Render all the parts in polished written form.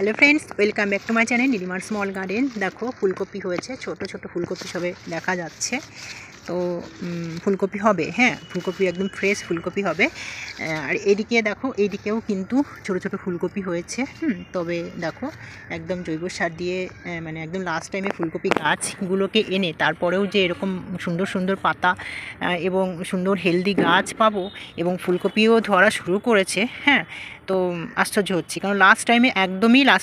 Hello friends, welcome back to my channel नीलिमार small garden. देखो फुलकपि হয়েছে, ছোট ছোট ফুলকপি সবে দেখা যাচ্ছে। তো ফুলকপি হবে, হ্যাঁ ফুলকপি একদম ফ্রেশ ফুলকপি হবে। আর এদিকে দেখো, এইদিকেও কিন্তু ছোট ছোট ফুলকপি হয়েছে। তবে দেখো একদম জৈব সার দিয়ে মানে একদম লাস্ট টাইমে ফুলকপি গাছগুলোকে এনে তারপরেও যে এরকম সুন্দর সুন্দর পাতা এবং সুন্দর হেলদি গাছ পাবো এবং ফুলকপিও ধরা শুরু করেছে। হ্যাঁ, তো আশ্চর্য হচ্ছি, কারণ লাস্ট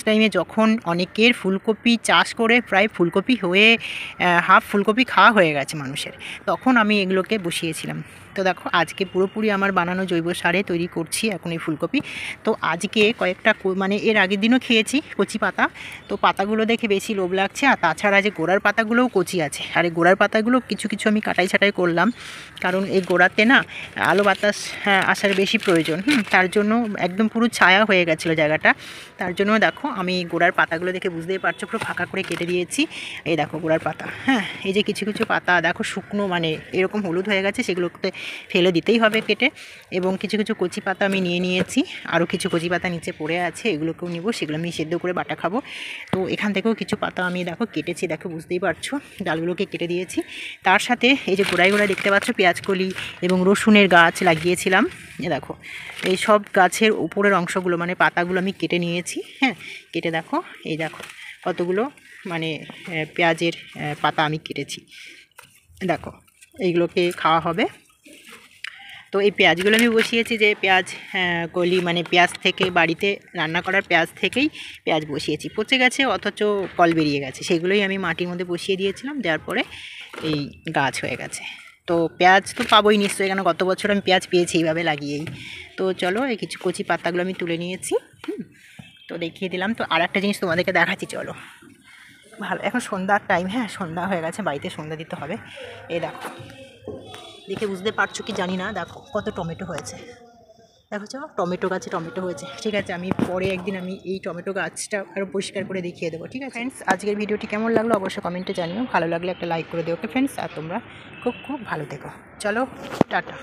টাইমে যখন অনেকের ফুলকপি চাষ করে প্রায় ফুলকপি হয়ে হাফ ফুলকপি খাওয়া হয়ে গেছে মানুষের, তখন আমি এগুলোকে বসিয়েছিলাম। তো দেখো আজকে পুরোপুরি আমার বানানো জৈব সারে তৈরি করছি এখন এই ফুলকপি। তো আজকে কয়েকটা মানে এর আগের দিনও খেয়েছি কচি পাতা, তো পাতাগুলো দেখে বেশি লোভ লাগছে। আর তাছাড়া যে গোড়ার পাতাগুলোও কচি আছে, আর এই গোড়ার পাতাগুলো কিছু কিছু আমি কাটাই ছাটাই করলাম, কারণ এই গোড়াতে না আলো বাতাস আসার বেশি প্রয়োজন। তার জন্য একদম পুরো ছায়া হয়ে গেছিলো জায়গাটা, তার জন্য দেখো আমি গোড়ার পাতাগুলো দেখে বুঝতেই পারছো পুরো ফাঁকা করে কেটে দিয়েছি। এই দেখো গোড়ার পাতা, হ্যাঁ এই যে কিছু কিছু পাতা দেখো শুকনো মানে এরকম হলুদ হয়ে গেছে, সেগুলোতে ফেলে দিতেই হবে কেটে। এবং কিছু কিছু কচি পাতা আমি নিয়ে নিয়েছি, আরও কিছু কচি পাতা নিচে পড়ে আছে, এগুলোকেও নিব, সেগুলো আমি সেদ্ধ করে বাটা খাবো। তো এখান থেকেও কিছু পাতা আমি দেখো কেটেছি, দেখো বুঝতেই পারছো ডালগুলোকে কেটে দিয়েছি। তার সাথে এই যে গোড়ায় গোড়ায় দেখতে পাচ্ছ পেঁয়াজকলি এবং রসুনের গাছ লাগিয়েছিলাম। দেখো এই সব গাছের উপরের অংশগুলো মানে পাতাগুলো আমি কেটে নিয়েছি। হ্যাঁ, কেটে দেখো এই দেখো কতগুলো মানে পেঁয়াজের পাতা আমি কেটেছি। দেখো এইগুলোকে খাওয়া হবে। তো এই পেঁয়াজগুলো আমি বসিয়েছি যে পেঁয়াজ কলি মানে পেঁয়াজ থেকে বাড়িতে রান্না করার পেঁয়াজ থেকেই পেঁয়াজ বসিয়েছি, পচে গেছে অথচ কল বেরিয়ে গেছে, সেগুলোই আমি মাটির মধ্যে বসিয়ে দিয়েছিলাম, দেওয়ার পরে এই গাছ হয়ে গেছে। তো পেঁয়াজ তো পাবোই নিশ্চয়ই, কেন গত বছর আমি পেঁয়াজ পেয়েছি এইভাবে লাগিয়েই। তো চলো এই কিছু কচি পাতাগুলো আমি তুলে নিয়েছি, তো দেখিয়ে দিলাম। তো আর একটা জিনিস তোমাদেরকে দেখাচ্ছি, চলো ভালো। এখন সন্ধ্যার টাইম, হ্যাঁ সন্ধ্যা হয়ে গেছে, বাড়িতে সন্ধ্যা দিতে হবে। এই দেখো দেখে বুঝতে পারছো কি জানি না, দেখো কত টমেটো হয়েছে, দেখো টমেটো গাছে টমেটো হয়েছে। ঠিক আছে, আমি পরে একদিন আমি এই টমেটো গাছটা আরও পরিষ্কার করে দেখিয়ে দেবো। ঠিক আছে ফ্রেন্ডস, আজকের ভিডিওটি কেমন লাগলো অবশ্যই কমেন্টে জানিও, ভালো লাগলে একটা লাইক করে দেবো। ওকে ফ্রেন্ডস, আর তোমরা খুব খুব ভালো থেকো। চলো টাটা।